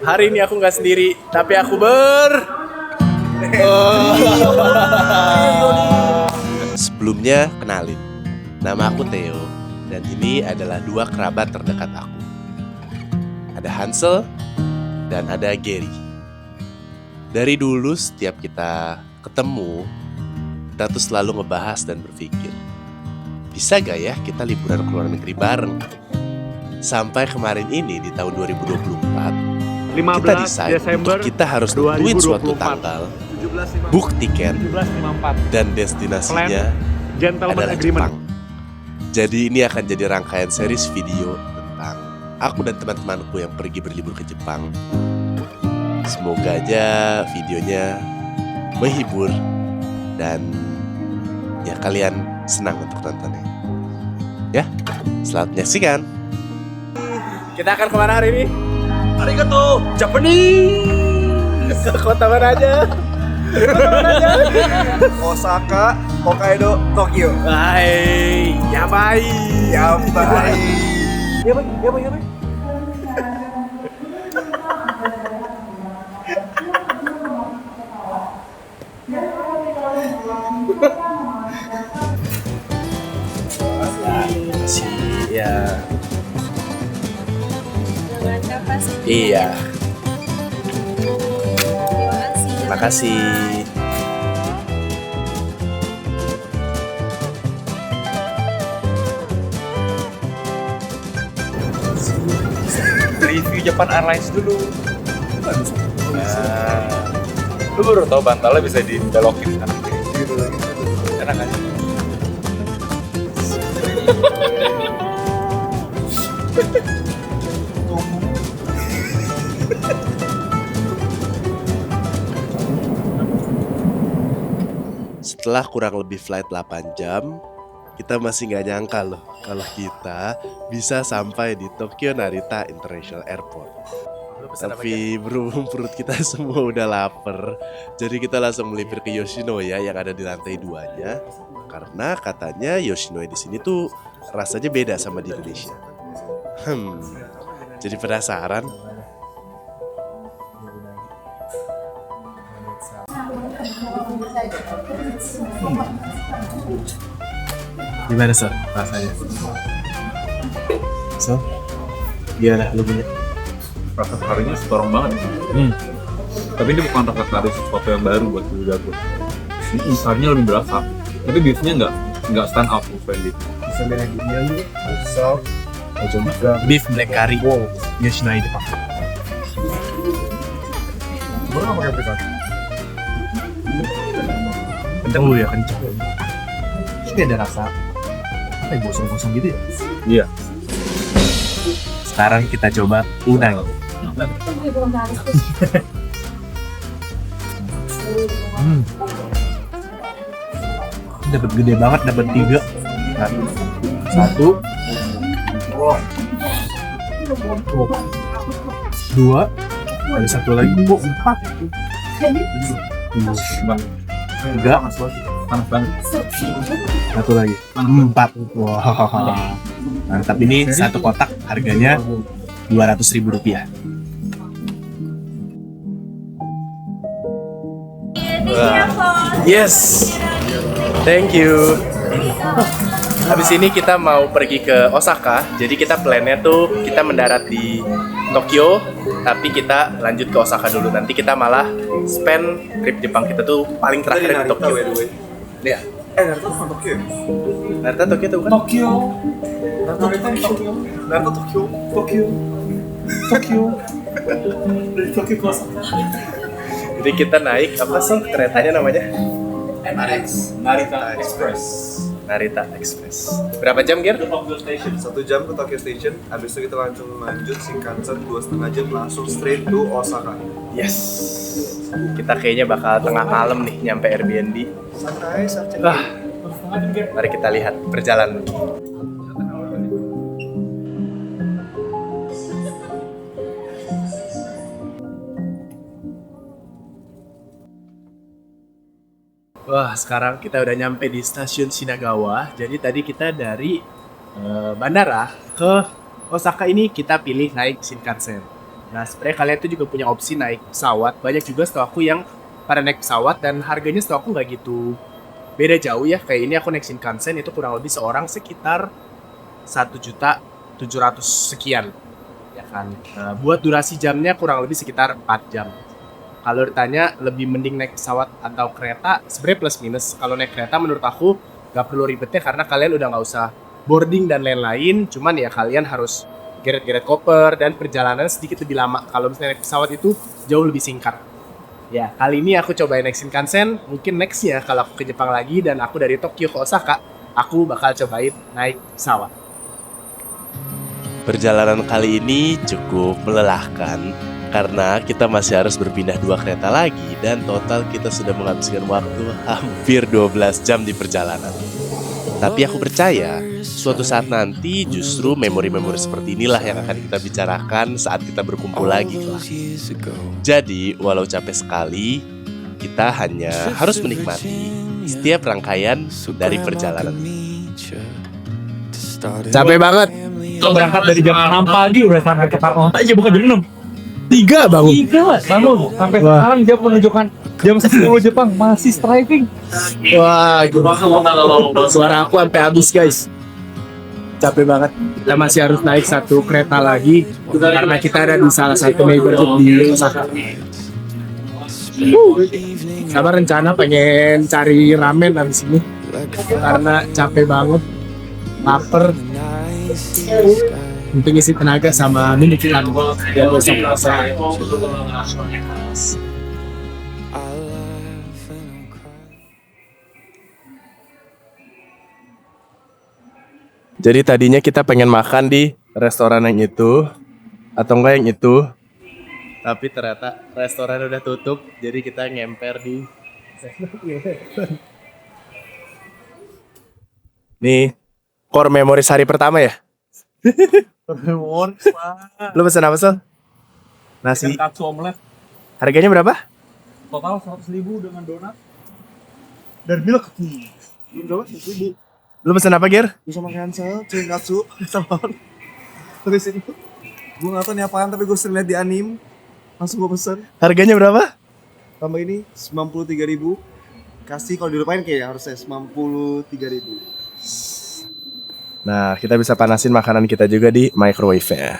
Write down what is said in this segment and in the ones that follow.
Hari ini aku nggak sendiri, tapi aku Sebelumnya kenalin, nama aku Theo, dan ini adalah dua kerabat terdekat aku. Ada Hansel dan ada Gary. Dari dulu setiap kita ketemu, kita tuh selalu ngebahas dan berpikir, bisa gak ya kita liburan ke luar negeri bareng? Sampai kemarin ini di tahun 2024, kita decide Desember untuk kita harus tentuin suatu tanggal, book tiket, 1754 dan destinasinya adalah Jepang. Jadi ini akan jadi rangkaian series video tentang aku dan teman-temanku yang pergi berlibur ke Jepang. Semoga aja videonya menghibur dan ya kalian senang untuk nontonnya. Ya, selamat menyaksikan. Kita akan kemana hari ini? Arigato Japanese. Ke kota mana aja? Osaka, Hokkaido, Tokyo. Hai, yabai. Yabai. Yabai. Ya. Iya. Terima kasih. Review Japan Airlines dulu. Lu baru tau bantalnya bisa dibelokin kan? Enak kan? Setelah kurang lebih flight 8 jam, kita masih nggak nyangka loh kalau kita bisa sampai di Tokyo Narita International Airport. Tapi berhubung perut kita semua udah lapar, jadi kita langsung melipir ke Yoshinoya yang ada di lantai 2-nya. Karena katanya Yoshinoya di sini tuh rasanya beda sama di Indonesia. Jadi penasaran. Gimana so rasanya? So, gimana lu punya? Rasa karinya strong banget. Tapi ini bukan rasa kari sesuatu yang baru buat lidah gue. Ini karinya lebih berasa. Tapi beefnya nggak stand out kayak gitu. Bisa beda dunia lu. Soft. Beef black curry. Wow. Yoshinoya Jepang. Baru nggak pakai pesan. Kenceng lu ya, kenceng. Ini ada rasa kayak gosong-gosong gitu ya? Iya. Sekarang kita coba unagi. Dapat gede banget, dapat 3. Satu, 2, ada satu lagi, 4. 3, Panas banget. satu lagi, 4. Wah, mantap. Ini satu kotak harganya Rp200.000. Yes, thank you. Habis ini kita mau pergi ke Osaka. Jadi kita plannya tuh kita mendarat di Tokyo, tapi kita lanjut ke Osaka dulu. Nanti kita malah spend trip Jepang kita tuh paling terakhir di Tokyo. Iya. Naruto bukan Tokyo. Naruto Tokyo tuh kan? Tokyo. Naruto di Tokyo. Naruto Tokyo. Tokyo. Dari Tokyo ke Osaka. Jadi kita naik apa sih keretanya namanya? Narita Express. Narita Express. Berapa jam, Gir? 1 jam ke Tokyo Station. Habis itu kita langsung lanjut Shinkansen 2,5 jam langsung straight to Osaka. Yes. Kita kayaknya bakal tengah malam nih nyampe Airbnb. Santai, santai. Wah, mari kita lihat perjalanan. Wah, sekarang kita udah nyampe di stasiun Shinagawa. Jadi tadi kita dari bandara ke Osaka ini kita pilih naik Shinkansen. Nah, sebenarnya kalian tuh juga punya opsi naik pesawat. Banyak juga setahu aku yang pada naik pesawat dan harganya setahu aku nggak gitu beda jauh ya. Kayak ini aku naik Shinkansen itu kurang lebih seorang sekitar 1.700.000 sekian. Ya kan. Buat durasi jamnya kurang lebih sekitar 4 jam. Kalau ditanya lebih mending naik pesawat atau kereta, sebenarnya plus minus. Kalau naik kereta menurut aku nggak perlu ribetnya karena kalian udah nggak usah boarding dan lain-lain. Cuman ya kalian harus geret-geret koper dan perjalanan sedikit lebih lama. Kalau misalnya naik pesawat itu jauh lebih singkat. Ya, kali ini aku cobain naik Shinkansen. Mungkin nextnya kalau aku ke Jepang lagi dan aku dari Tokyo ke Osaka, aku bakal cobain naik pesawat. Perjalanan kali ini cukup melelahkan karena kita masih harus berpindah 2 kereta lagi dan total kita sudah menghabiskan waktu hampir 12 jam di perjalanan. Tapi aku percaya suatu saat nanti justru memori-memori seperti inilah yang akan kita bicarakan saat kita berkumpul lagi kelak. Jadi walau capek sekali, kita hanya harus menikmati setiap rangkaian dari perjalanan. Capek banget. Lo berangkat dari jam 6 pagi udah sampai ke Jakarta aja bukan jam 6. 3 bangun. 3 bangun. Sampai sekarang jam menunjukkan jam 10 Jepang masih striving. Wah, suara aku sampai habis guys. Capek banget. Kita masih harus naik 1 kereta lagi karena kita ada di salah satu neighborhood di Osaka. Sama rencana pengen cari ramen habis ini karena capek banget, lapar. Untuk isi tenaga sama minikilan biar besok puasa. Jadi tadinya kita pengen makan di restoran yang itu atau enggak yang itu, tapi ternyata restoran udah tutup, jadi kita ngemper di nih core memories hari pertama ya. Lu pesen apa Sol? Nasi. Katsu omelet Harganya berapa? total 100.000 dengan donat. Dan milk. Berapa? 1.000. Lu pesen apa Ger? Bisa makan Hansel, Chinkatsu, sama tulis itu. Gue gak tau nih apaan tapi gue sering liat di anime. Langsung gue pesen. Harganya berapa? Tambah ini 93.000. Kasih kalau dilupain kayak harusnya 93.000. Nah, kita bisa panasin makanan kita juga di microwave-nya.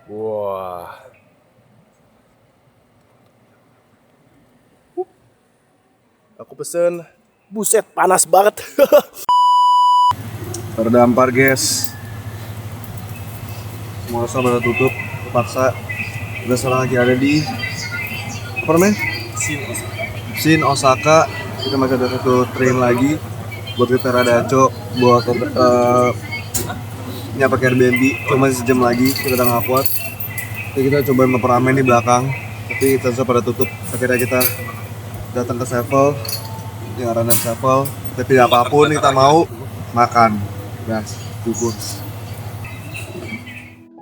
Wah. Aku pesen. Buset, panas banget. Terdampar guys. Semua restoran pada tutup. Terpaksa. Udah salah lagi ada di apa namanya? Shin Osaka. Kita masih ada 1 train lagi buat kita Radacho, buat nyapa ke Airbnb. Cuma sejam lagi kita udah nggak kuat. Jadi kita coba mampir ramen di belakang, tapi ternyata pada tutup. Akhirnya kita datang ke Sevel, yang Rana Sevel. Tapi apapun kita mau makan, gas, bubur.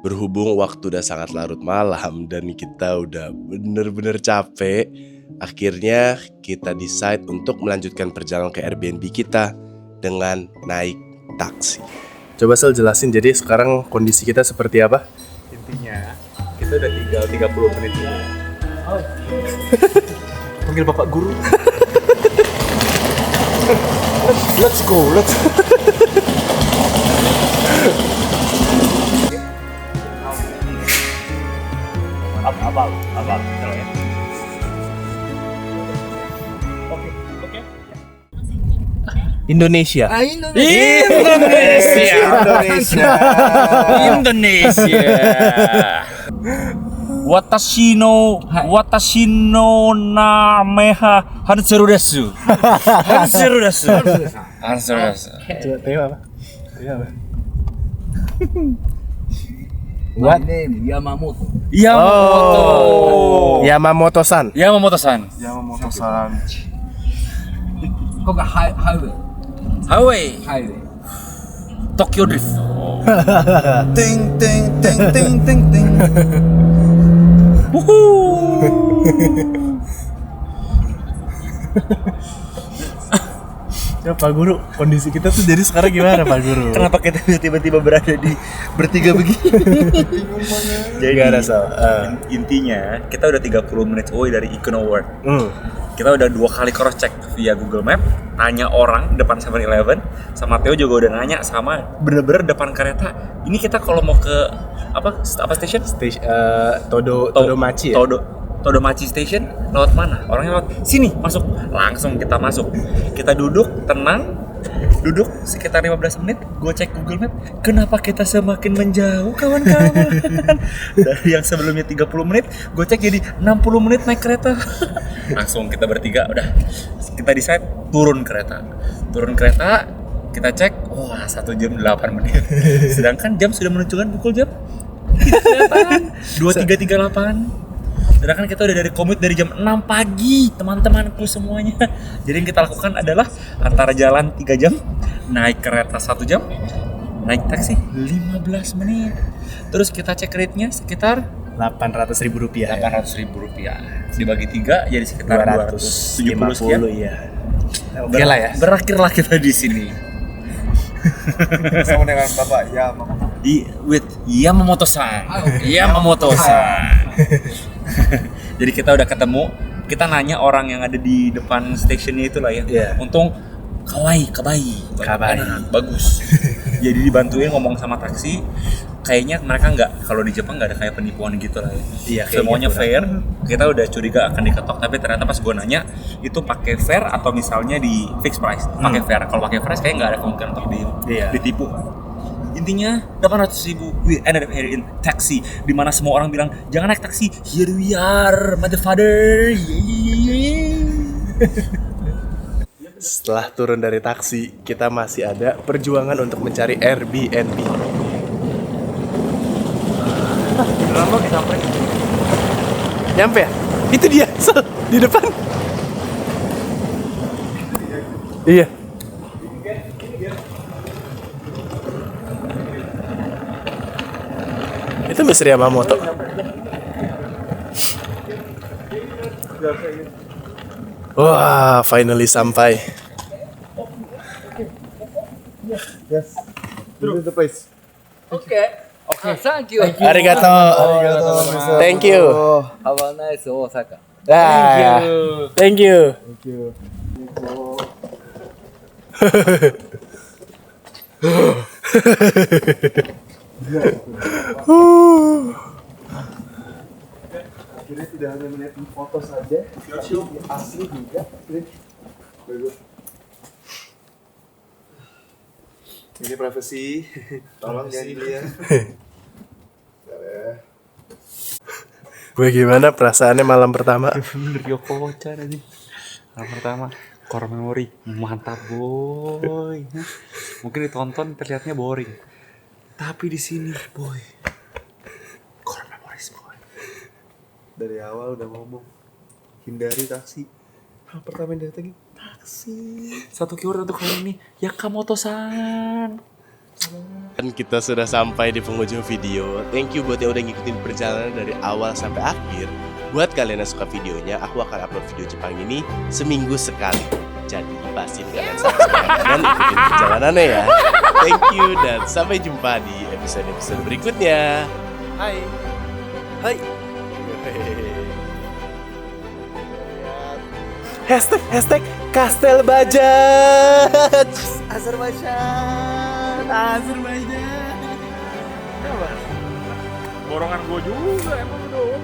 Berhubung waktu udah sangat larut malam dan kita udah bener-bener capek, akhirnya kita decide untuk melanjutkan perjalanan ke Airbnb kita dengan naik taksi. Coba Sel jelasin, jadi sekarang kondisi kita seperti apa? Intinya kita udah tinggal 30 menit dulu. Panggil bapak guru. Let's go, let's go. Abal, ya. Indonesia. Indonesia. Watashi no nameha Hanseru desu. Hanseru desu. Coba tengok apa? What? Yamamoto-san. Yamamoto-san. Kok gak highway. Tokyo Drift. Ting ting ting ting ting ting. Ya Pak Guru, kondisi kita tuh jadi sekarang gimana Pak Guru? Kenapa kita tiba-tiba berada di bertiga begini? Jadi Gak ada salah. intinya kita udah 30 menit away dari Econo World. Kita udah 2 kali cross check via Google Map, tanya orang depan 7-Eleven, sama Theo juga udah nanya sama bener-bener depan kereta. Ini kita kalau mau ke apa station? Todomachi ya? Todomachi Station lewat mana? Orangnya lewat sini, masuk. Langsung kita masuk. Kita duduk, tenang. Duduk sekitar 15 menit, gue cek Google Map. Kenapa kita semakin menjauh, kawan-kawan? Dari yang sebelumnya 30 menit, gue cek jadi 60 menit naik kereta. Langsung kita bertiga, udah. Kita decide turun kereta, kita cek, wah 1 jam 8 menit. Sedangkan jam sudah menunjukkan pukul jam 23.38. Sedangkan kita udah dari commute dari jam 6 pagi, teman-temanku semuanya. Jadi yang kita lakukan adalah antara jalan 3 jam, naik kereta 1 jam, naik taksi 15 menit. Terus kita cek rate-nya sekitar Rp800.000 ya? Rp800.000. Dibagi 3 jadi sekitar 270 sekian. ya. Oke lah ya. Berakhirlah kita di sini. Sama dengan Bapak Yamamoto-san. Jadi kita udah ketemu, kita nanya orang yang ada di depan stasiunnya itulah ya. Iya. Untung kabai. Bagus. Jadi dibantuin ngomong sama taksi. Kayaknya mereka kalau di Jepang nggak ada kayak penipuan gitu lah ya. Iya, kayaknya Semuanya kurang. fair. Kita udah curiga akan diketok, tapi ternyata pas gue nanya itu pakai fair atau misalnya di fixed price. Pakai fair. Kalau pakai price kayaknya nggak ada kemungkinan untuk ditipu. Intinya 800.000. We ended up here in taxi, dimana semua orang bilang jangan naik taksi. Here we are, motherfucker. Setelah turun dari taksi, kita masih ada perjuangan untuk mencari Airbnb. Lama kita sampai. Nyampe ya? Itu dia, di depan. Iya. Itu Misteri Yamamoto. Wah, finally sampai. Yes. This is the place. Okay, thank you. Arigato. Thank you. Have a nice Osaka. Thank you. Akhirnya tidak hanya melihat foto saja, tapi asli juga. Bagus. Ini privacy, tolong jangan dilihat. Bagaimana perasaannya malam pertama? Bener Yoko Ocha tadi. Malam pertama core memory mantap boy. Mungkin ditonton terlihatnya boring, tapi di sini boy core memory boy. Dari awal udah ngomong, hindari taksi. Hal pertama yang datang taksi. Satu keyword untuk kali ini Yamamoto-san. Dan kita sudah sampai di penghujung video. Thank you buat yang udah ngikutin perjalanan dari awal sampai akhir. Buat kalian yang suka videonya, aku akan upload video Jepang ini seminggu sekali. Jadi pastiin kalian subscribe dan ikutin perjalanannya ya. Thank you dan sampai jumpa di episode-episode berikutnya. Hai. Hai. Hashtag Kastel Bajaj. Azerbaijan. Borongan gue juga emang udah.